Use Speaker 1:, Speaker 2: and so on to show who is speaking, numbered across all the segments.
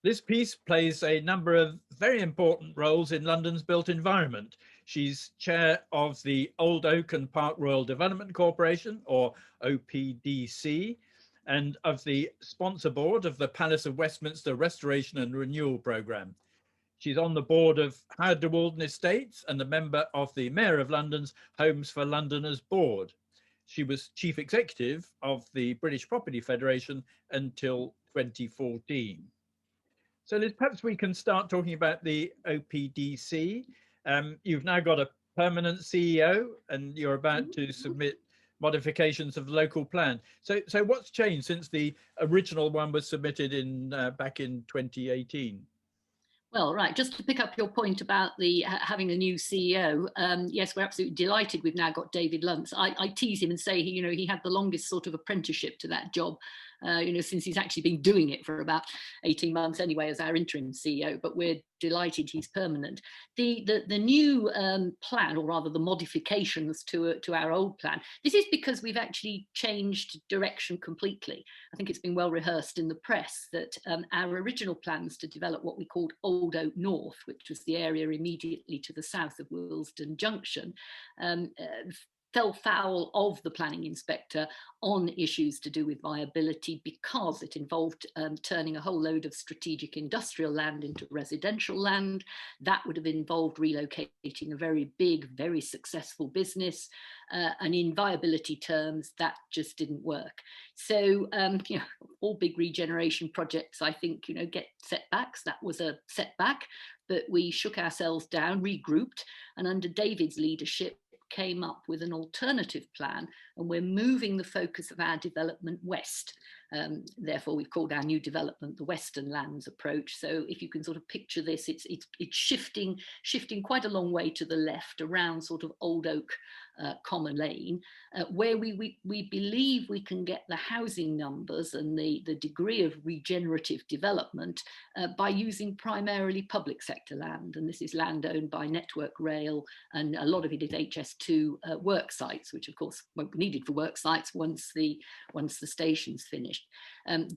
Speaker 1: This piece plays a number of very important roles in London's built environment. She's chair of the Old Oak and Park Royal Development Corporation, or OPDC, and of the sponsor board of the Palace of Westminster Restoration and Renewal Programme. She's on the board of Howard de Walden Estate and a member of the Mayor of London's Homes for Londoners Board. She was chief executive of the British Property Federation until 2014. So Liz, perhaps we can start talking about the OPDC. You've now got a permanent CEO and you're about to submit modifications of the local plan. So what's changed since the original one was submitted in back in 2018?
Speaker 2: Well, right, just to pick up your point about the having a new CEO, yes, we're absolutely delighted we've now got David Luntz. I tease him and say, he had the longest sort of apprenticeship to that job, since he's actually been doing it for about 18 months anyway as our interim CEO, but we're delighted he's permanent. The new plan, or rather the modifications to our old plan, this is because we've actually changed direction completely. I think it's been well rehearsed in the press that our original plans to develop what we called Old Oak North, which was the area immediately to the south of Willesden Junction, fell foul of the planning inspector on issues to do with viability because it involved turning a whole load of strategic industrial land into residential land. That would have involved relocating a very big, very successful business, and in viability terms, that just didn't work. So, all big regeneration projects, I think, get setbacks. That was a setback, but we shook ourselves down, regrouped, and under David's leadership, came up with an alternative plan, and we're moving the focus of our development west. Therefore, we've called our new development the Western Lands approach. So if you can sort of picture this, it's shifting quite a long way to the left around sort of Old Oak Common Lane, where we believe we can get the housing numbers and the degree of regenerative development by using primarily public sector land. And this is land owned by Network Rail, and a lot of it is HS2 work sites, which of course won't be needed for work sites once the station's finished.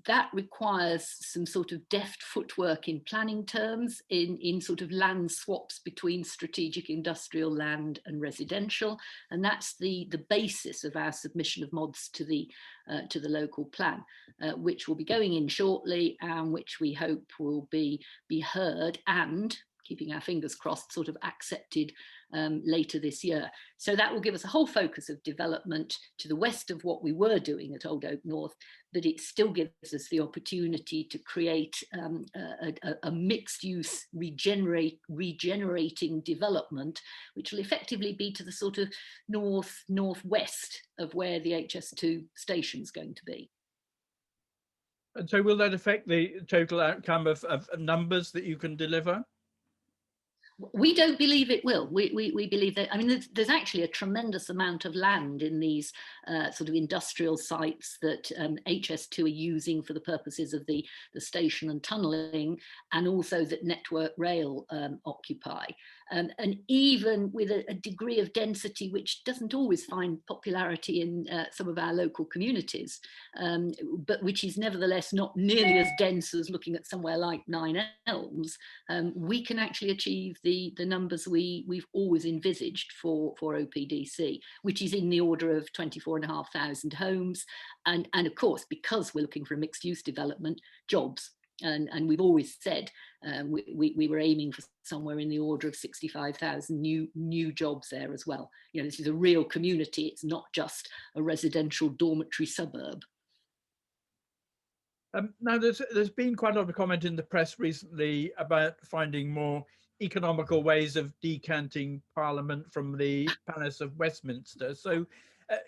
Speaker 2: That requires some sort of deft footwork in planning terms, in sort of land swaps between strategic industrial land and residential, and that's the basis of our submission of mods to the local plan, which will be going in shortly, and which we hope will be heard and, keeping our fingers crossed, sort of accepted later this year. So that will give us a whole focus of development to the west of what we were doing at Old Oak North, but it still gives us the opportunity to create a mixed-use regenerating development, which will effectively be to the sort of northwest of where the HS2 station's going to be.
Speaker 1: And so will that affect the total outcome of numbers that you can deliver?
Speaker 2: We don't believe it will. We believe that, I mean, there's actually a tremendous amount of land in these sort of industrial sites that HS2 are using for the purposes of the station and tunnelling, and also that Network Rail occupy. And even with a degree of density which doesn't always find popularity in some of our local communities, but which is nevertheless not nearly as dense as looking at somewhere like Nine Elms, we can actually achieve the numbers we've always envisaged for OPDC, which is in the order of 24,500 homes. And of course, because we're looking for a mixed use development, jobs. And we've always said we were aiming for somewhere in the order of 65,000 new jobs there as well. This is a real community. It's not just a residential dormitory suburb.
Speaker 1: Now, there's been quite a lot of comment in the press recently about finding more economical ways of decanting Parliament from the Palace of Westminster. So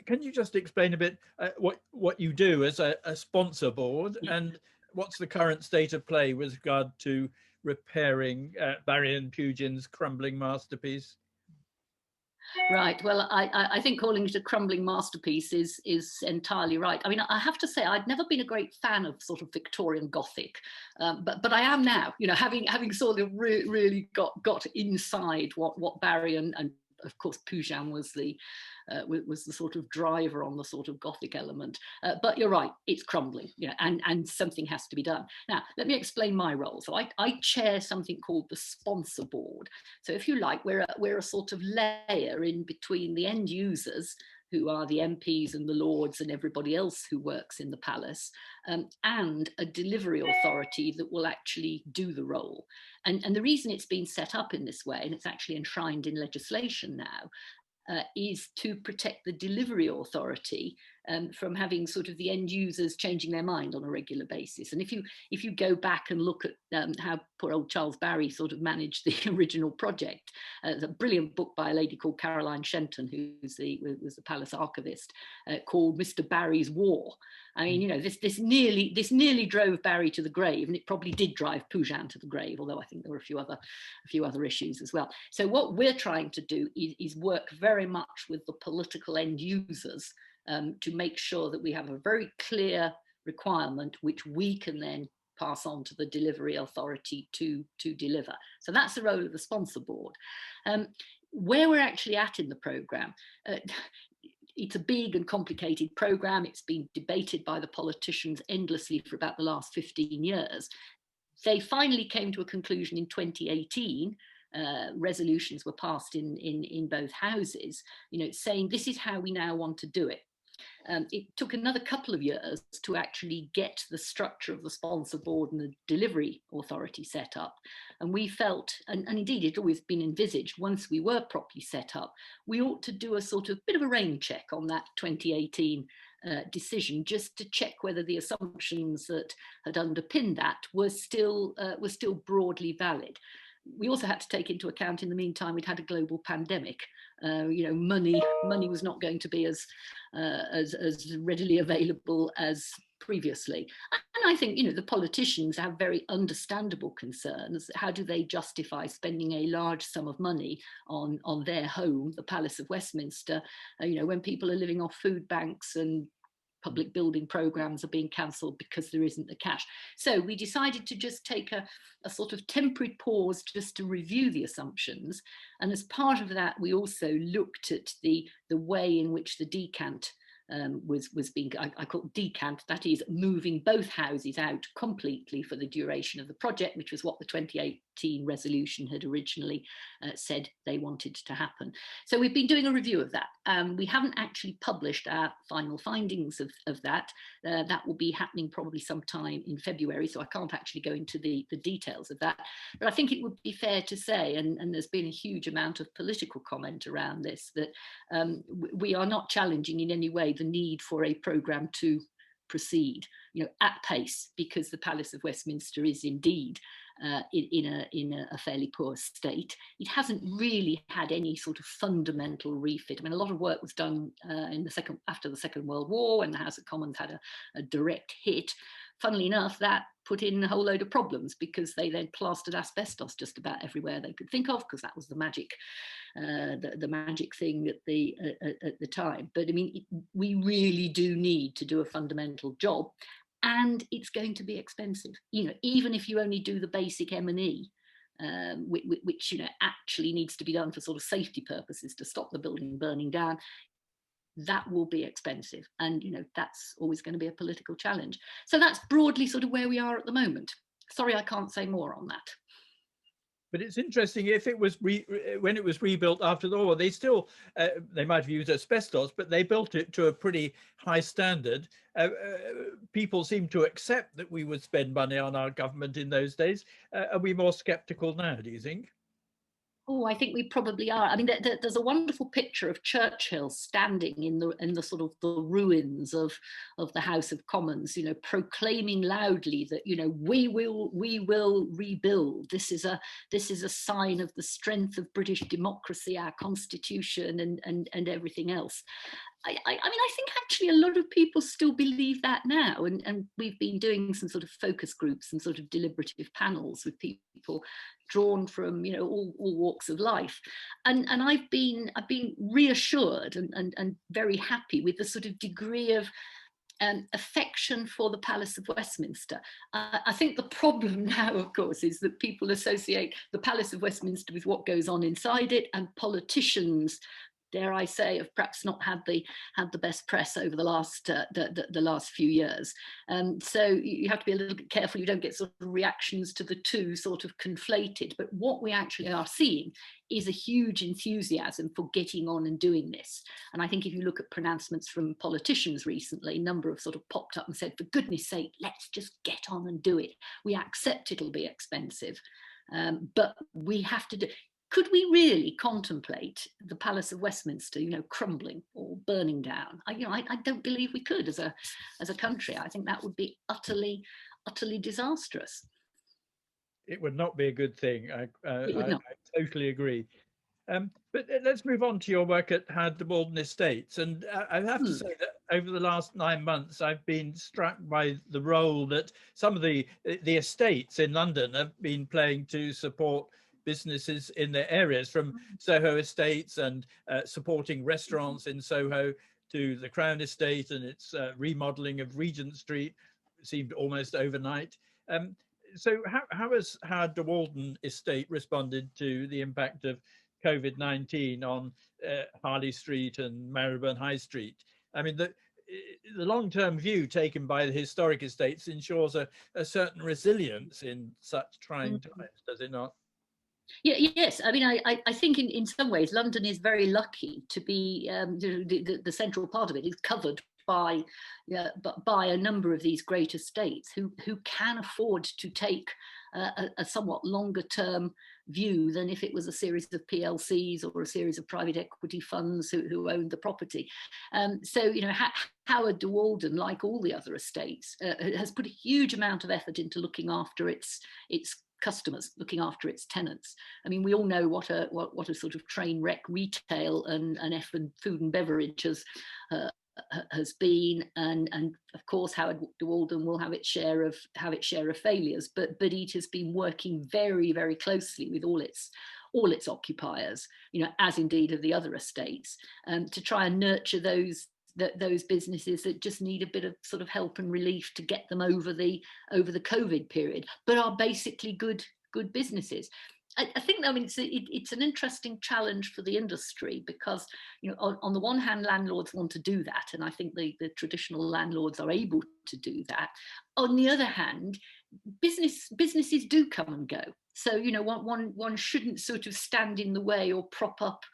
Speaker 1: can you just explain a bit what you do as a sponsor board, and what's the current state of play with regard to repairing Barry and Pugin's crumbling masterpiece?
Speaker 2: Right. Well, I think calling it a crumbling masterpiece is entirely right. I mean, I have to say I'd never been a great fan of sort of Victorian Gothic, but I am now. Having sort of really got inside what Barry and of course, Pujan was the sort of driver on the sort of Gothic element. But you're right, it's crumbling, and something has to be done. Now, let me explain my role. So I chair something called the sponsor board. So if you like, we're a sort of layer in between the end users, who are the MPs and the Lords and everybody else who works in the palace, and a delivery authority that will actually do the role. And the reason it's been set up in this way, and it's actually enshrined in legislation now, is to protect the delivery authority from having sort of the end users changing their mind on a regular basis. And if you go back and look at how poor old Charles Barry sort of managed the original project, there's a brilliant book by a lady called Caroline Shenton, who was the palace archivist, called Mr. Barry's War. I mean, this nearly drove Barry to the grave, and it probably did drive Pujan to the grave, although I think there were a few other issues as well. So what we're trying to do is work very much with the political end users to make sure that we have a very clear requirement, which we can then pass on to the delivery authority to deliver. So that's the role of the sponsor board. Where we're actually at in the programme, it's a big and complicated programme. It's been debated by the politicians endlessly for about the last 15 years. They finally came to a conclusion in 2018. Resolutions were passed in both houses, saying this is how we now want to do it. It took another couple of years to actually get the structure of the sponsor board and the delivery authority set up. And we felt, and indeed it had always been envisaged, once we were properly set up, we ought to do a sort of bit of a rain check on that 2018 decision, just to check whether the assumptions that had underpinned that were still broadly valid. We also had to take into account, in the meantime, we'd had a global pandemic. Money was not going to be as readily available as previously. And I think, the politicians have very understandable concerns. How do they justify spending a large sum of money on their home, the Palace of Westminster, when people are living off food banks and public building programs are being cancelled because there isn't the cash. So we decided to just take a sort of temporary pause just to review the assumptions. And as part of that, we also looked at the way in which the decant was being, I call it decant, that is moving both houses out completely for the duration of the project, which was what the 2018 resolution had originally said they wanted to happen. So we've been doing a review of that. We haven't actually published our final findings of that. That will be happening probably sometime in February, so I can't actually go into the details of that. But I think it would be fair to say, and there's been a huge amount of political comment around this, that we are not challenging in any way the need for a programme to proceed, at pace, because the Palace of Westminster is indeed in a fairly poor state. It hasn't really had any sort of fundamental refit. I mean, a lot of work was done after the Second World War, when the House of Commons had a direct hit. Funnily enough, that put in a whole load of problems, because they then plastered asbestos just about everywhere they could think of, because that was the magic thing at the time. But I mean, we really do need to do a fundamental job, and it's going to be expensive. Even if you only do the basic M&E, which actually needs to be done for sort of safety purposes to stop the building burning down, that will be expensive, and that's always going to be a political challenge. So that's broadly sort of where we are at the moment. Sorry, I can't say more on that.
Speaker 1: But it's interesting, if it was when it was rebuilt after the war, they still they might have used asbestos, but they built it to a pretty high standard. People seem to accept that we would spend money on our government in those days. Are we more sceptical now, do you think?
Speaker 2: Oh, I think we probably are. I mean, there's a wonderful picture of Churchill standing in the sort of the ruins of the House of Commons, proclaiming loudly that we will rebuild. This is a sign of the strength of British democracy, our constitution, and everything else. I mean, I think actually a lot of people still believe that now, and we've been doing some sort of focus groups and sort of deliberative panels with people drawn from all walks of life, and I've been reassured and very happy with the sort of degree of affection for the Palace of Westminster. I think the problem now, of course, is that people associate the Palace of Westminster with what goes on inside it, and politicians, dare I say, have perhaps not had the best press over the last few years. So you have to be a little bit careful you don't get sort of reactions to the two sort of conflated. But what we actually are seeing is a huge enthusiasm for getting on and doing this. And I think if you look at pronouncements from politicians recently, a number have sort of popped up and said, for goodness sake, let's just get on and do it. We accept it'll be expensive, but we have to do. Could we really contemplate the Palace of Westminster, crumbling or burning down? I don't believe we could as a country. I think that would be utterly disastrous.
Speaker 1: It would not be a good thing. I totally agree. But let's move on to your work at Howard de Walden Estates. And I have to say that over the last 9 months, I've been struck by the role that some of the estates in London have been playing to support businesses in their areas, from Soho Estates and supporting restaurants in Soho, to the Crown Estate and its remodeling of Regent Street, seemed almost overnight. So how has Howard de Walden Estate responded to the impact of COVID-19 on Harley Street and Marylebone High Street? I mean, the long-term view taken by the historic estates ensures a certain resilience in such trying times, does it not?
Speaker 2: Yeah, yes. I mean, I think in some ways London is very lucky to be the central part of it is covered by a number of these great estates who can afford to take a somewhat longer term view than if it was a series of PLCs or a series of private equity funds who owned the property. So Howard de Walden, like all the other estates, has put a huge amount of effort into looking after its customers, looking after its tenants. I mean, we all know what a sort of train wreck retail and food and beverage has been, and of course Howard de Walden will have its share of failures, but it has been working very, very closely with all its occupiers, as indeed of the other estates, to try and nurture those businesses that just need a bit of sort of help and relief to get them over the COVID period, but are basically good businesses. I think, I mean, it's an interesting challenge for the industry because, on the one hand, landlords want to do that, and I think the traditional landlords are able to do that. On the other hand, businesses do come and go. So, one shouldn't sort of stand in the way or prop up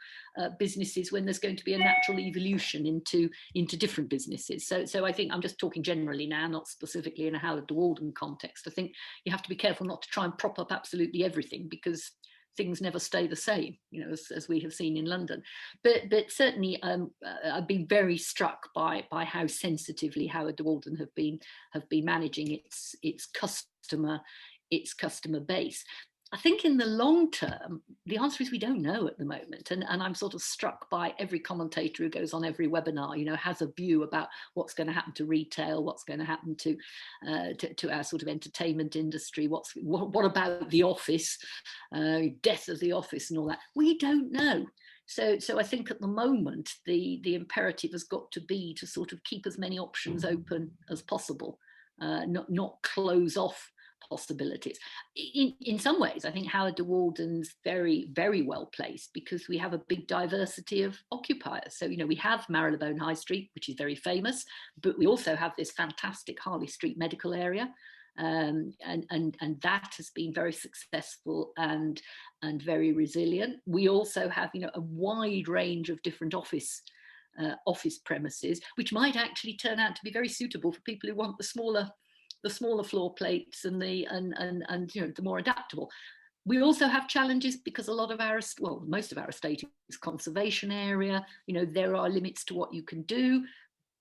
Speaker 2: businesses when there's going to be a natural evolution into different businesses. So I think I'm just talking generally now, not specifically in a Howard de Walden context. I think you have to be careful not to try and prop up absolutely everything, because things never stay the same, as we have seen in London. But certainly, I've been very struck by how sensitively Howard de Walden have been managing its customer base. I think in the long term, the answer is we don't know at the moment. And I'm sort of struck by every commentator who goes on every webinar, has a view about what's going to happen to retail, what's going to happen to our sort of entertainment industry, what about the office, death of the office and all that. We don't know. So I think at the moment, the imperative has got to be to sort of keep as many options open as possible, not close off possibilities. In some ways, I think Howard de Walden's very, very well placed because we have a big diversity of occupiers. So, we have Marylebone High Street, which is very famous, but we also have this fantastic Harley Street medical area. And that has been very successful and very resilient. We also have, a wide range of different office premises, which might actually turn out to be very suitable for people who want the smaller floor plates and the more adaptable. We also have challenges because most of our estate is conservation area. There are limits to what you can do.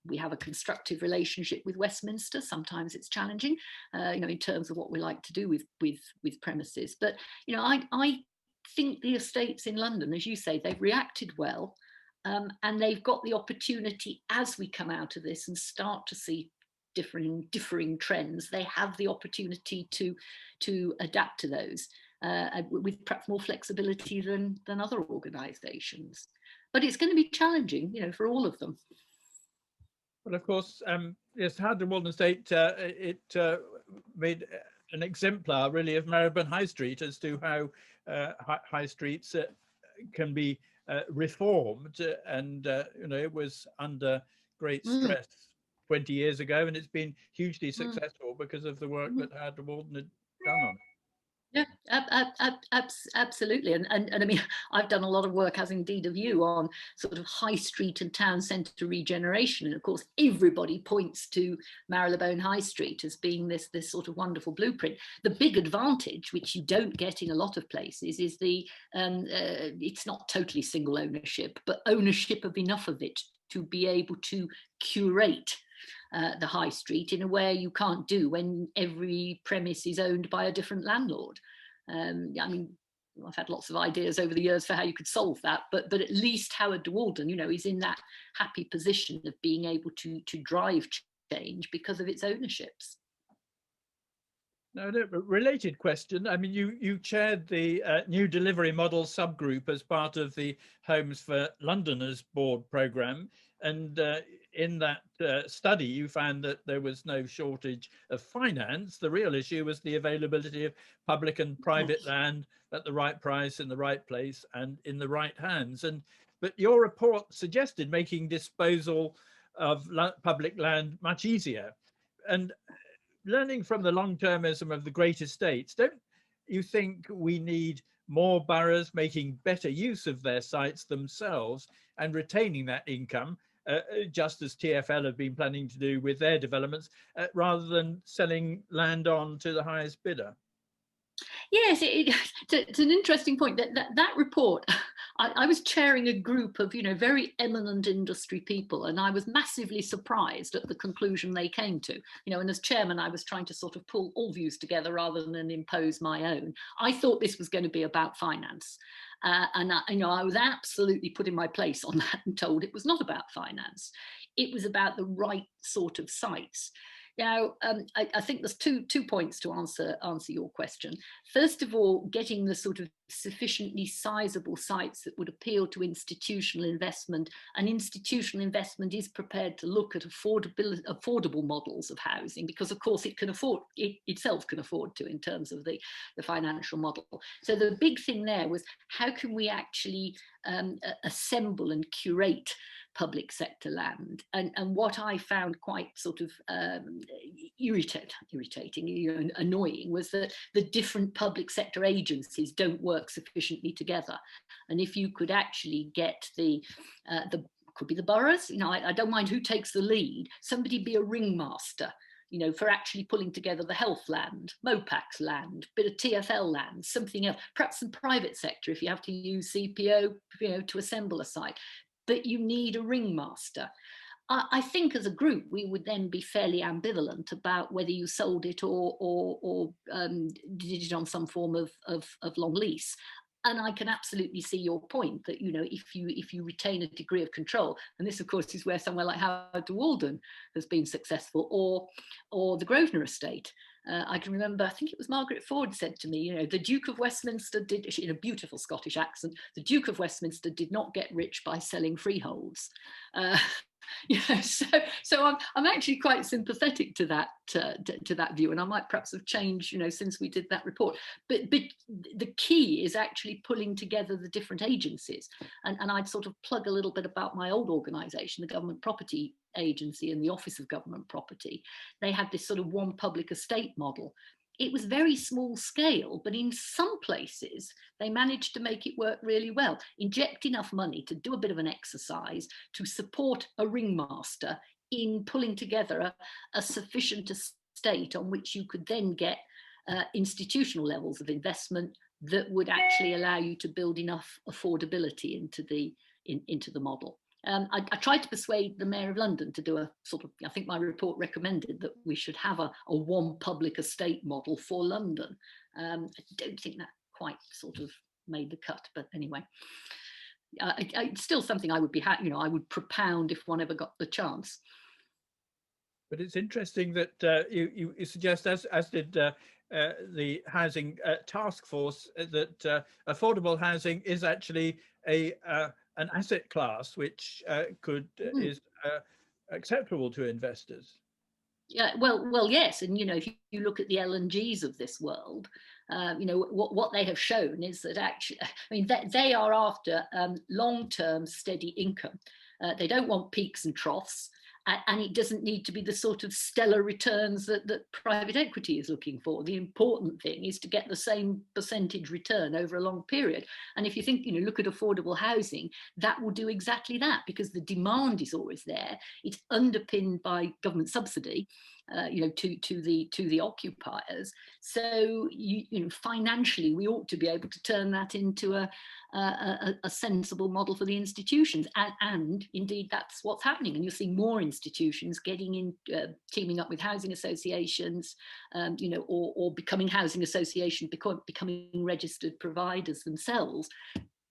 Speaker 2: We have a constructive relationship with Westminster. Sometimes it's challenging, in terms of what we like to do with premises. But I think the estates in London, as you say, they've reacted well, and they've got the opportunity as we come out of this and start to see differing trends. They have the opportunity to adapt to those with perhaps more flexibility than other organisations. But it's going to be challenging, for all of them.
Speaker 1: Well, of course, yes, Howard de Walden Estate, made an exemplar really of Marylebone High Street as to how high streets can be reformed, and it was under great
Speaker 2: Mm.
Speaker 1: stress 20 years ago, and it's been hugely
Speaker 2: Mm.
Speaker 1: successful because of the work
Speaker 2: Mhm.
Speaker 1: that Howard de Walden had done on it.
Speaker 2: Yeah, absolutely. And I mean, I've done a lot of work, as indeed of you, on sort of high street and town centre regeneration. And of course, everybody points to Marylebone High Street as being this sort of wonderful blueprint. The big advantage, which you don't get in a lot of places, is it's not totally single ownership, but ownership of enough of it to be able to curate the high street in a way you can't do when every premise is owned by a different landlord. I mean, I've had lots of ideas over the years for how you could solve that, but at least Howard de Walden, is in that happy position of being able to drive change because of its ownerships.
Speaker 1: No, no, but related question. I mean, you chaired the new delivery model subgroup as part of the Homes for Londoners board programme, and in that study, you found that there was no shortage of finance. The real issue was the availability of public and private land at the right price, in the right place, and in the right hands. But your report suggested making disposal of public land much easier. And learning from the long-termism of the great estates, don't you think we need more boroughs making better use of their sites themselves and retaining that income, just as TfL have been planning to do with their developments, rather than selling land on to the highest bidder?
Speaker 2: Yes, it's an interesting point. That report, I was chairing a group of very eminent industry people, and I was massively surprised at the conclusion they came to. And as chairman, I was trying to sort of pull all views together rather than impose my own. I thought this was going to be about finance, and I was absolutely put in my place on that and told it was not about finance. It was about the right sort of sites. Now, I think there's two points to answer your question. First of all, getting the sort of sufficiently sizable sites that would appeal to institutional investment, and institutional investment is prepared to look at affordable models of housing, because of course it itself can afford to, in terms of the financial model. So the big thing there was, how can we actually assemble and curate public sector land? And what I found quite sort of irritating, annoying, was that the different public sector agencies don't work sufficiently together. And if you could actually get the could be the boroughs, I don't mind who takes the lead, somebody be a ringmaster, for actually pulling together the health land, Mopac's land, bit of TfL land, something else, perhaps some private sector if you have to use CPO, to assemble a site. But you need a ringmaster. I think as a group, we would then be fairly ambivalent about whether you sold it or did it on some form of long lease. And I can absolutely see your point that, if you retain a degree of control, and this, of course, is where somewhere like Howard de Walden has been successful, or the Grosvenor estate. I can remember, I think it was Margaret Ford said to me, the Duke of Westminster did, in a beautiful Scottish accent, the Duke of Westminster did not get rich by selling freeholds. So I'm actually quite sympathetic to that view, and I might perhaps have changed, since we did that report. But the key is actually pulling together the different agencies, and I'd sort of plug a little bit about my old organisation, the Government Property Agency and the Office of Government Property. They had this sort of one public estate model. It was very small scale, but in some places they managed to make it work really well. Inject enough money to do a bit of an exercise to support a ringmaster in pulling together a sufficient estate on which you could then get institutional levels of investment that would actually allow you to build enough affordability into the model. I tried to persuade the Mayor of London to do a sort of, I think my report recommended that we should have a one public estate model for London. I don't think that quite sort of made the cut, but anyway. It's still something I would be, I would propound if one ever got the chance.
Speaker 1: But it's interesting that you suggest, as did the housing task force, that affordable housing is actually an asset class which is acceptable to investors.
Speaker 2: Yeah, well, yes, and if you look at the LNGs of this world, what they have shown is that actually, I mean, they are after long-term steady income. They don't want peaks and troughs, and it doesn't need to be the sort of stellar returns that private equity is looking for. The important thing is to get the same percentage return over a long period. And if you think, look at affordable housing, that will do exactly that, because the demand is always there. It's underpinned by government subsidy, to the occupiers. So financially, we ought to be able to turn that into a sensible model for the institutions, and indeed that's what's happening. And you'll see more institutions getting in, teaming up with housing associations, or becoming housing association, becoming registered providers themselves,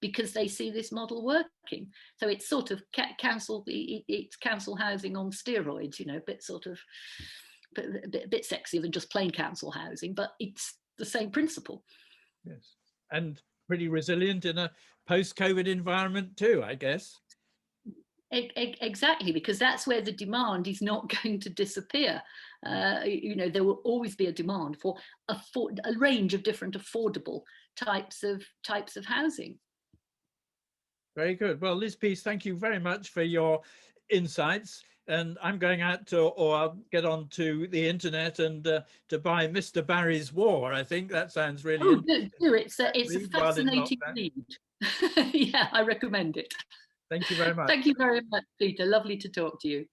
Speaker 2: because they see this model working. So it's sort of it's council housing on steroids, a bit sexier than just plain council housing, but it's the same principle.
Speaker 1: Yes, and pretty resilient in a post-COVID environment too, I guess.
Speaker 2: Exactly, because that's where the demand is not going to disappear. There will always be a demand for a range of different affordable types of housing.
Speaker 1: Very good. Well, Liz Peace, thank you very much for your insights. And I'm going out to, or I'll get onto the internet and to buy Mr. Barry's War. I think that sounds really interesting.
Speaker 2: Do. It's a fascinating read. Yeah, I recommend it.
Speaker 1: Thank you very much.
Speaker 2: Thank you very much, Peter. Lovely to talk to you.